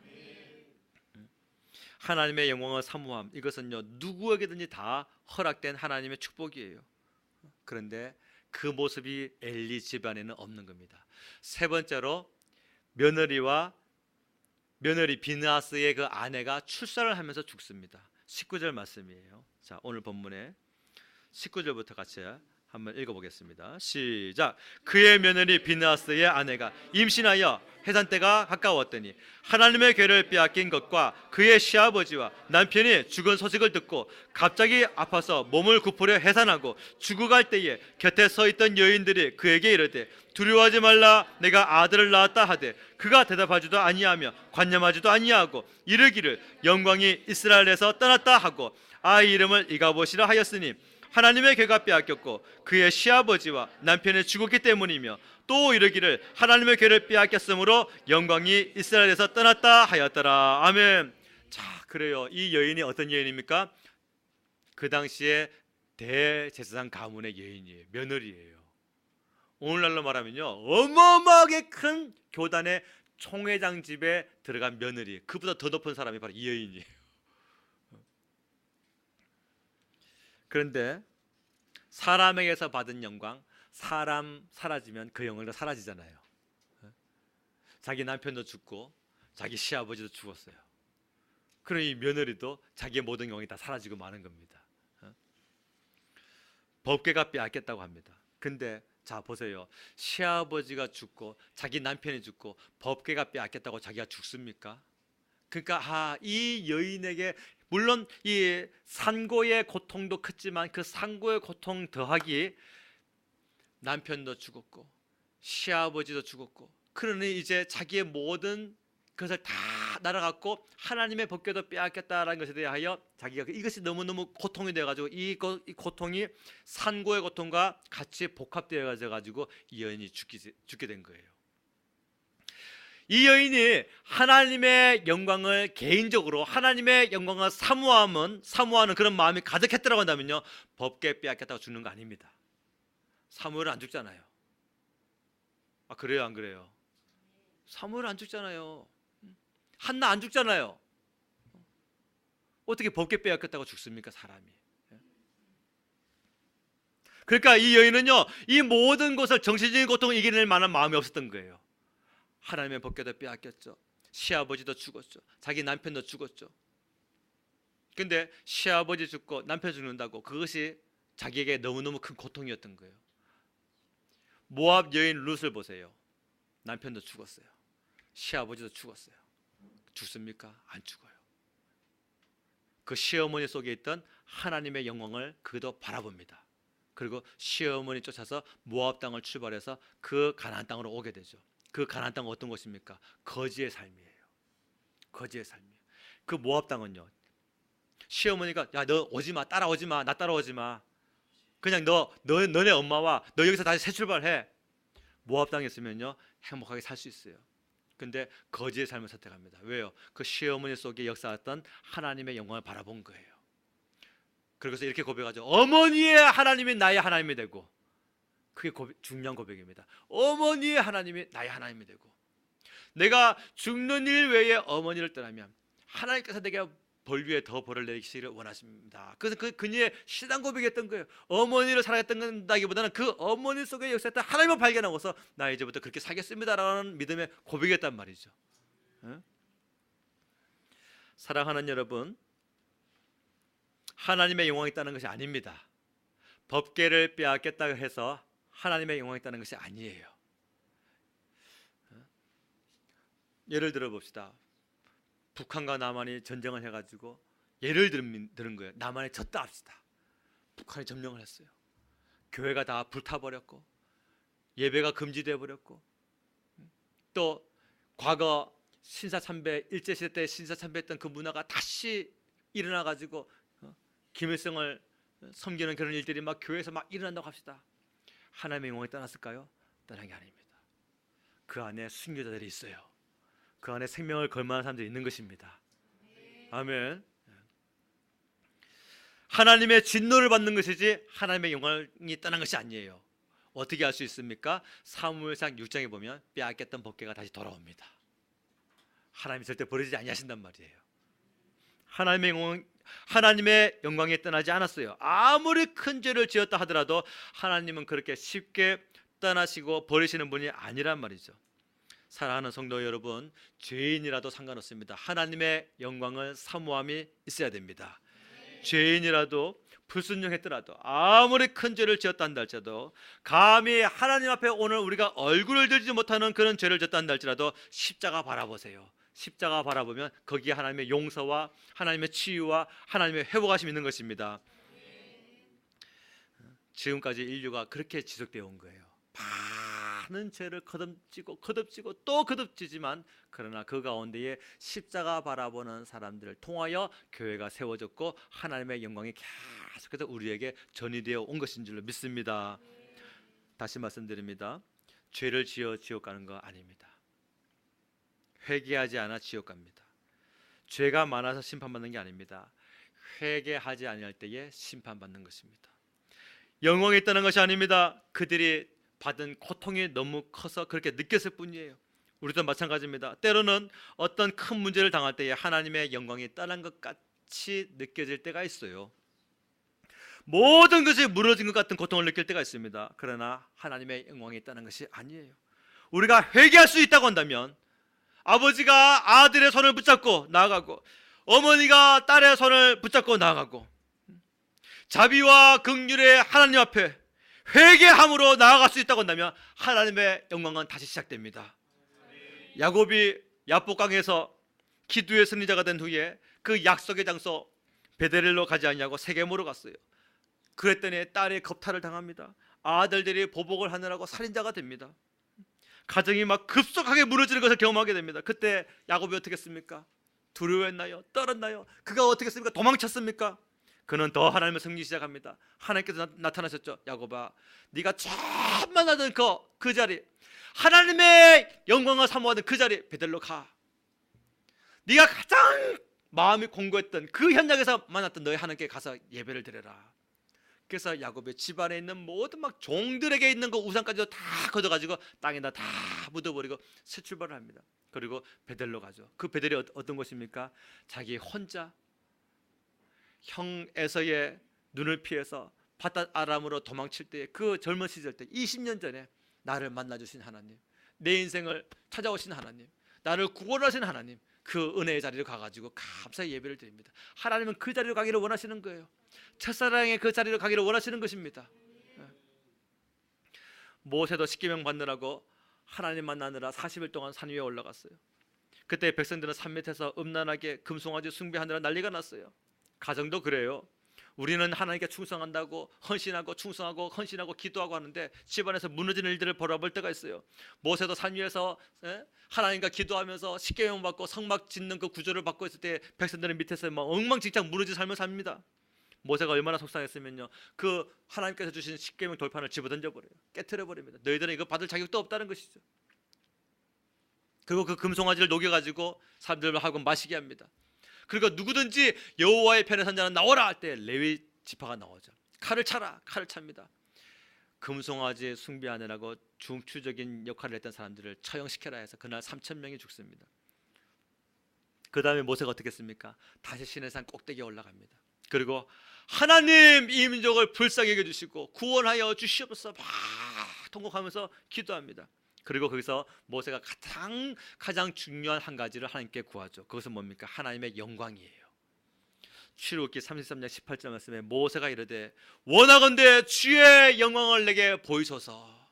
하나님의 영광을 사모함, 이것은요 누구에게든지 다 허락된 하나님의 축복이에요. 그런데 그 모습이 엘리 집안에는 없는 겁니다. 세 번째로 며느리 비느하스의 그 아내가 출산을 하면서 죽습니다. 19절 말씀이에요. 자, 오늘 본문에 19절부터 같이 한번 읽어보겠습니다. 시작. 그의 며느리 비느하스의 아내가 임신하여 해산 때가 가까웠더니 하나님의 궤를 빼앗긴 것과 그의 시아버지와 남편이 죽은 소식을 듣고 갑자기 아파서 몸을 굽으려 해산하고 죽어갈 때에 곁에 서 있던 여인들이 그에게 이르되 두려워하지 말라, 내가 아들을 낳았다 하되 그가 대답하지도 아니하며 관념하지도 아니하고 이르기를 영광이 이스라엘에서 떠났다 하고 아이 이름을 이가봇이라 하였으니 하나님의 궤가 빼앗겼고 그의 시아버지와 남편이 죽었기 때문이며, 또 이르기를 하나님의 궤를 빼앗겼으므로 영광이 이스라엘에서 떠났다 하였더라. 아멘. 자, 그래요. 이 여인이 어떤 여인입니까? 그 당시에 대제사장 가문의 여인이에요. 며느리예요. 오늘날로 말하면요 어마어마하게 큰 교단의 총회장 집에 들어간 며느리, 그보다 더 높은 사람이 바로 이 여인이에요. 그런데 사람에게서 받은 영광, 사람 사라지면 그 영광도 사라지잖아요. 자기 남편도 죽고 자기 시아버지도 죽었어요. 그러니 이 며느리도 자기의 모든 영광이 다 사라지고 마는 겁니다. 법궤가 빼앗겼다고 합니다. 근데 자 보세요. 시아버지가 죽고 자기 남편이 죽고 법궤가 빼앗겼다고 자기가 죽습니까? 그러니까 이 여인에게 물론 이 산고의 고통도 컸지만 그 산고의 고통 더하기 남편도 죽었고 시아버지도 죽었고, 그러니 이제 자기의 모든 것을 다 날아갔고 하나님의 법궤도 빼앗겼다라는 것에 대하여 자기가 이것이 너무너무 고통이 되어가지고 이 고통이 산고의 고통과 같이 복합되어 가지고 이 여인이 죽게 된 거예요. 이 여인이 하나님의 영광을 개인적으로 하나님의 영광을 사모하는 그런 마음이 가득했더라고 한다면요 법궤 빼앗겼다고 죽는 거 아닙니다. 사무엘은 안 죽잖아요. 아 그래요 안 그래요? 사무엘은 안 죽잖아요. 한나 안 죽잖아요. 어떻게 법궤 빼앗겼다고 죽습니까 사람이? 그러니까 이 여인은요 이 모든 것을 정신적인 고통을 이겨낼 만한 마음이 없었던 거예요. 하나님의 법궤도 빼앗겼죠. 시아버지도 죽었죠. 자기 남편도 죽었죠. 근데 시아버지 죽고 남편 죽는다고 그것이 자기에게 너무너무 큰 고통이었던 거예요. 모압 여인 룻을 보세요. 남편도 죽었어요. 시아버지도 죽었어요. 죽습니까? 안 죽어요. 그 시어머니 속에 있던 하나님의 영광을 그도 바라봅니다. 그리고 시어머니 쫓아서 모압 땅을 출발해서 그 가나안 땅으로 오게 되죠. 그 가나안 땅은 어떤 곳입니까? 거지의 삶이에요. 거지의 삶이에요. 그 모압 땅은요 시어머니가 야 너 오지 마, 따라오지 마, 나 따라오지 마. 그냥 너네 엄마와 너 여기서 다시 새 출발해. 모압 땅에 있으면요 행복하게 살 수 있어요. 근데 거지의 삶을 선택합니다. 왜요? 그 시어머니 속에 역사했던 하나님의 영광을 바라본 거예요. 그래서 이렇게 고백하죠. 어머니의 하나님이 나의 하나님이 되고, 그게 중요한 고백입니다. 어머니의 하나님이 나의 하나님이 되고, 내가 죽는 일 외에 어머니를 떠나면 하나님께서 내게 벌 위에 더 벌을 내리시기를 원하십니다. 그래서 그녀의 신앙 고백이었던 거예요. 어머니를 사랑했다기보다는 그 어머니 속에 역사했던 하나님을 발견하고서 나 이제부터 그렇게 살겠습니다라는 믿음의 고백이었단 말이죠. 사랑하는 여러분, 하나님의 영광이 있다는 것이 아닙니다. 법궤를 빼앗겼다고 해서 하나님의 영광이 있다는 것이 아니에요. 예를 들어 봅시다. 북한과 남한이 전쟁을 해가지고 예를 들은 거예요. 남한이 졌다 합시다. 북한이 점령을 했어요. 교회가 다 불타버렸고 예배가 금지되어 버렸고, 또 과거 신사참배 일제시대 때 신사참배했던 그 문화가 다시 일어나가지고 김일성을 섬기는 그런 일들이 막 교회에서 막 일어난다고 합시다. 하나님의 영광이 떠났을까요? 떠난 게 아닙니다. 그 안에 순교자들이 있어요. 그 안에 생명을 걸 만한 사람들이 있는 것입니다. 아멘. 하나님의 진노를 받는 것이지 하나님의 영광이 떠난 것이 아니에요. 어떻게 알 수 있습니까? 사무엘상 6장에 보면 빼앗겼던 법궤가 다시 돌아옵니다. 하나님이 절대 버리지 아니하신단 말이에요. 하나님의 영광이 떠나지 않았어요. 아무리 큰 죄를 지었다 하더라도 하나님은 그렇게 쉽게 떠나시고 버리시는 분이 아니란 말이죠. 사랑하는 성도 여러분, 죄인이라도 상관없습니다. 하나님의 영광을 사모함이 있어야 됩니다. 죄인이라도 불순종했더라도 아무리 큰 죄를 지었다 한다 할지라도 감히 하나님 앞에 오늘 우리가 얼굴을 들지 못하는 그런 죄를 지었다 한다 할지라도 십자가 바라보세요. 십자가 바라보면 거기에 하나님의 용서와 하나님의 치유와 하나님의 회복하심이 있는 것입니다. 지금까지 인류가 그렇게 지속되어 온 거예요. 많은 죄를 거듭지고 또 거듭지지만 그러나 그 가운데에 십자가 바라보는 사람들을 통하여 교회가 세워졌고 하나님의 영광이 계속해서 우리에게 전이되어 온 것인 줄로 믿습니다. 다시 말씀드립니다. 죄를 지어 지옥 가는 거 아닙니다. 회개하지 않아 지옥 갑니다. 죄가 많아서 심판받는 게 아닙니다. 회개하지 아니할 때에 심판받는 것입니다. 영광이 떠난 것이 아닙니다. 그들이 받은 고통이 너무 커서 그렇게 느꼈을 뿐이에요. 우리도 마찬가지입니다. 때로는 어떤 큰 문제를 당할 때에 하나님의 영광이 떠난 것 같이 느껴질 때가 있어요. 모든 것이 무너진 것 같은 고통을 느낄 때가 있습니다. 그러나 하나님의 영광이 떠난 것이 아니에요. 우리가 회개할 수 있다고 한다면 아버지가 아들의 손을 붙잡고 나아가고 어머니가 딸의 손을 붙잡고 나아가고 자비와 긍휼의 하나님 앞에 회개함으로 나아갈 수 있다고 한다면 하나님의 영광은 다시 시작됩니다. 야곱이 야복강에서 기도의 승리자가 된 후에 그 약속의 장소 베델로 가지 않냐고 세겜으로 갔어요. 그랬더니 딸이 겁탈을 당합니다. 아들들이 보복을 하느라고 살인자가 됩니다. 가정이 막 급속하게 무너지는 것을 경험하게 됩니다. 그때 야곱이 어떻게 했습니까? 두려워했나요? 떨었나요? 그가 어떻게 했습니까? 도망쳤습니까? 그는 더 하나님을 섬기기 시작합니다. 하나님께서 나타나셨죠. 야곱아, 네가 처음만 하던 그 자리, 하나님의 영광을 사모하던 그 자리 베델로 가. 네가 가장 마음이 공고했던 그 현장에서 만났던 너의 하나님께 가서 예배를 드려라. 그래서 야곱의 집안에 있는 모든 막 종들에게 있는 그 우상까지도 다 걷어가지고 땅에다 다 묻어버리고 새 출발을 합니다. 그리고 베델로 가죠. 그 베델이 어떤 곳입니까? 자기 혼자 형 에서의 눈을 피해서 바닷 아람으로 도망칠 때 그 젊은 시절 때 20년 전에 나를 만나주신 하나님, 내 인생을 찾아오신 하나님, 나를 구원하신 하나님, 그 은혜의 자리로 가가지고 감사의 예배를 드립니다. 하나님은 그 자리로 가기를 원하시는 거예요. 첫사랑의 그 자리로 가기를 원하시는 것입니다. 모세도 십계명 받느라고 하나님 만나느라 40일 동안 산 위에 올라갔어요. 그때 백성들은 산 밑에서 음란하게 금송아지 숭배하느라 난리가 났어요. 가정도 그래요. 우리는 하나님께 충성한다고 헌신하고 충성하고 헌신하고 기도하고 하는데 집안에서 무너지는 일들을 바라볼 때가 있어요. 모세도 산 위에서 하나님과 기도하면서 십계명 받고 성막 짓는 그 구조를 받고 있을 때 백성들은 밑에서 막 엉망진창 무너진 삶을 삽니다. 모세가 얼마나 속상했으면요, 그 하나님께서 주신 십계명 돌판을 집어던져버려요. 깨트려버립니다. 너희들은 이거 받을 자격도 없다는 것이죠. 그리고 그 금송아지를 녹여가지고 사람들을 하고 마시게 합니다. 그리고 누구든지 여호와의 편에 선 자는 나오라 할 때 레위 지파가 나오죠. 칼을 차라, 칼을 찹니다. 금송아지 숭배하느라고 중추적인 역할을 했던 사람들을 처형시켜라 해서 그날 3,000명이 죽습니다. 그 다음에 모세가 어떻게 했습니까? 다시 시내산 꼭대기에 올라갑니다. 그리고 하나님, 이 민족을 불쌍히 여겨주시고 구원하여 주시옵소서 막 통곡하면서 기도합니다. 그리고 거기서 모세가 가장 중요한 한 가지를 하나님께 구하죠. 그것은 뭡니까? 하나님의 영광이에요. 출애굽기 33장 18절 말씀에 모세가 이르되 원하건대 주의 영광을 내게 보이소서.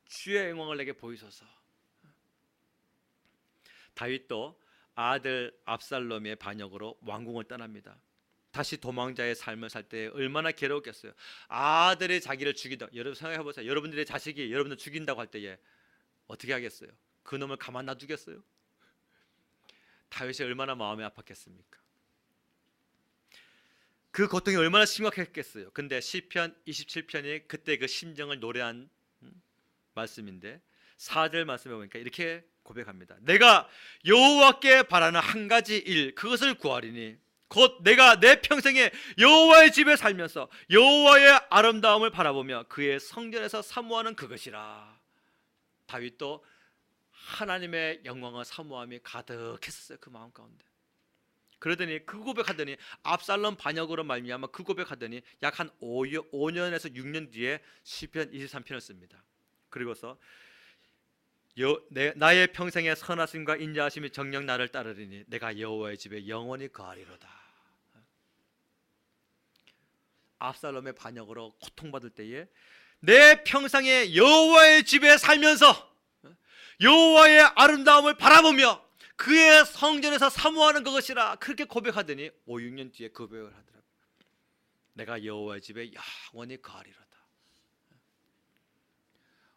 주의 영광을 내게 보이소서. 다윗도 아들 압살롬의 반역으로 왕궁을 떠납니다. 다시 도망자의 삶을 살 때 얼마나 괴로웠겠어요. 아들이 자기를 죽이다. 여러분 생각해 보세요. 여러분들의 자식이 여러분들 죽인다고 할 때에 어떻게 하겠어요? 그 놈을 가만 놔두겠어요? 다윗이 얼마나 마음이 아팠겠습니까? 그 고통이 얼마나 심각했겠어요. 근데 시편 27편이 그때 그 심정을 노래한 말씀인데 4절 말씀에 보니까 이렇게 고백합니다. 내가 여호와께 바라는 한 가지 일, 그것을 구하리니 곧 내가 내 평생에 여호와의 집에 살면서 여호와의 아름다움을 바라보며 그의 성전에서 사모하는 그것이라. 다윗도 하나님의 영광과 사모함이 가득했었어요. 그 마음 가운데. 그러더니 그 고백하더니 압살롬 반역으로 말미암아 그 고백하더니 약 한 5년에서 6년 뒤에 시편 23편을 씁니다. 그리고서 나의 평생의 선하심과 인자하심이 정녕 나를 따르리니 내가 여호와의 집에 영원히 거하리로다. 압살롬의 반역으로 고통받을 때에 내 평생에 여호와의 집에 살면서 여호와의 아름다움을 바라보며 그의 성전에서 사모하는 그것이라, 그렇게 고백하더니 5, 6년 뒤에 고백을 하더라고요. 내가 여호와의 집에 영원히 거하리로다.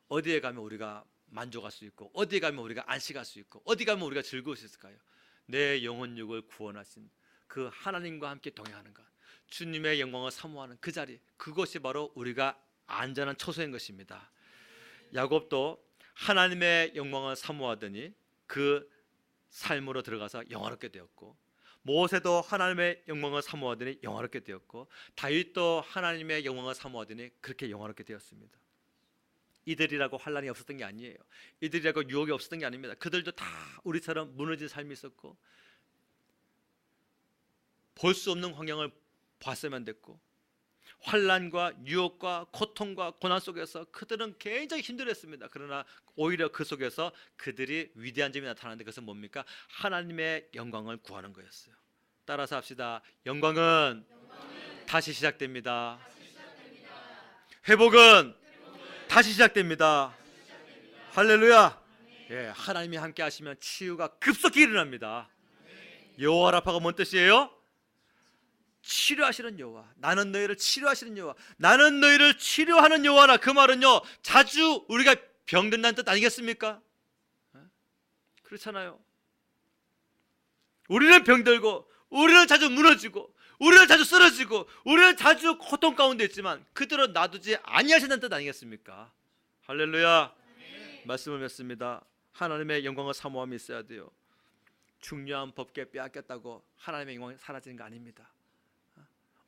어디에 가면 우리가 만족할 수 있고, 어디에 가면 우리가 안식할 수 있고, 어디 가면 우리가 즐거울 수 있을까요? 내 영혼육을 구원하신 그 하나님과 함께 동행하는 것, 주님의 영광을 사모하는 그 자리, 그것이 바로 우리가 안전한 처소인 것입니다. 야곱도 하나님의 영광을 사모하더니 그 삶으로 들어가서 영화롭게 되었고, 모세도 하나님의 영광을 사모하더니 영화롭게 되었고, 다윗도 하나님의 영광을 사모하더니 그렇게 영화롭게 되었습니다. 이들이라고 환난이 없었던 게 아니에요. 이들이라고 유혹이 없었던 게 아닙니다. 그들도 다 우리처럼 무너진 삶이 있었고, 볼 수 없는 환경을 봤어야만 됐고, 환난과 유혹과 고통과 고난 속에서 그들은 굉장히 힘들었습니다. 그러나 오히려 그 속에서 그들이 위대한 점이 나타나는데, 그것은 뭡니까? 하나님의 영광을 구하는 거였어요. 따라서 합시다. 영광은 다시 시작됩니다. 회복은 다시 시작됩니다. 할렐루야. 예, 하나님이 함께 하시면 치유가 급속히 일어납니다. 여호와 라파가 뭔 뜻이에요? 치료하시는 여호와. 나는 너희를 치료하시는 여호와. 나는 너희를 치료하는 여호와라. 그 말은요, 자주 우리가 병든다는 뜻 아니겠습니까? 그렇잖아요. 우리는 병들고, 우리는 자주 무너지고, 우리는 자주 쓰러지고, 우리는 자주 고통 가운데 있지만 그들은 놔두지 아니하신다는 뜻 아니겠습니까? 할렐루야. 말씀을 맺습니다. 하나님의 영광을 사모함이 있어야 돼요. 중요한 법궤 빼앗겼다고 하나님의 영광이 사라지는 거 아닙니다.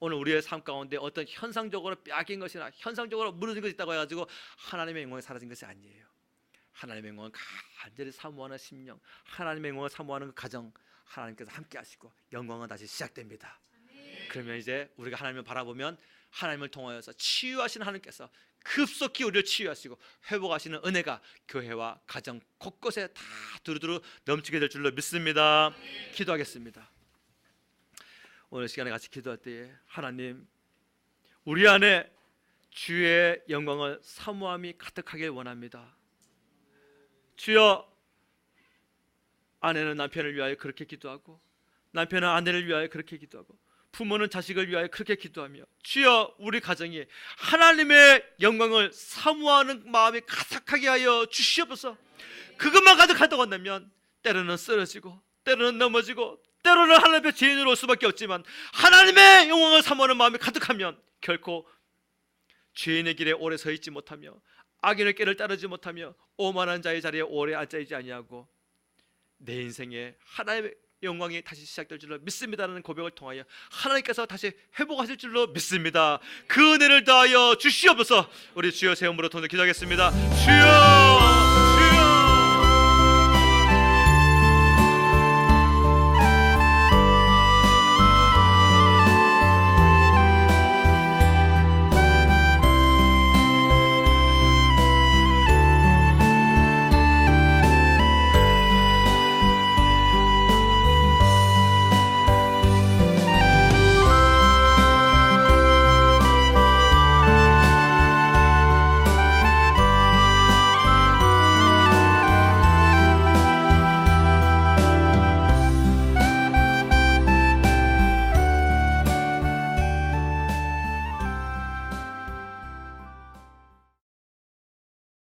오늘 우리의 삶 가운데 어떤 현상적으로 빼앗긴 것이나 현상적으로 무너진 것이 있다고 해가지고 하나님의 영광이 사라진 것이 아니에요. 하나님의 영광을 간절히 사모하는 심령, 하나님의 영광을 사모하는 그 가정, 하나님께서 함께 하시고 영광은 다시 시작됩니다. 그러면 이제 우리가 하나님을 바라보면 하나님을 통하여서 치유하시는 하나님께서 급속히 우리를 치유하시고 회복하시는 은혜가 교회와 가정 곳곳에 다 두루두루 넘치게 될 줄로 믿습니다. 기도하겠습니다. 오늘 시간에 같이 기도할 때에 하나님, 우리 안에 주의 영광을 사모함이 가득하길 원합니다. 주여, 아내는 남편을 위하여 그렇게 기도하고, 남편은 아내를 위하여 그렇게 기도하고, 부모는 자식을 위하여 그렇게 기도하며, 주여, 우리 가정이 하나님의 영광을 사모하는 마음이 가득하게 하여 주시옵소서. 그것만 가득하다고 한다면 때로는 쓰러지고, 때로는 넘어지고, 때로는 하나님 앞에 죄인으로 올 수밖에 없지만, 하나님의 영광을 사모하는 마음이 가득하면 결코 죄인의 길에 오래 서 있지 못하며 악인의 길을 따르지 못하며 오만한 자의 자리에 오래 앉아 있지 아니하고 내 인생에 하나님의 영광이 다시 시작될 줄로 믿습니다라는 고백을 통하여 하나님께서 다시 회복하실 줄로 믿습니다. 그 은혜를 다하여 주시옵소서. 우리 주여 세 이름으로 통해 기도하겠습니다. 주여.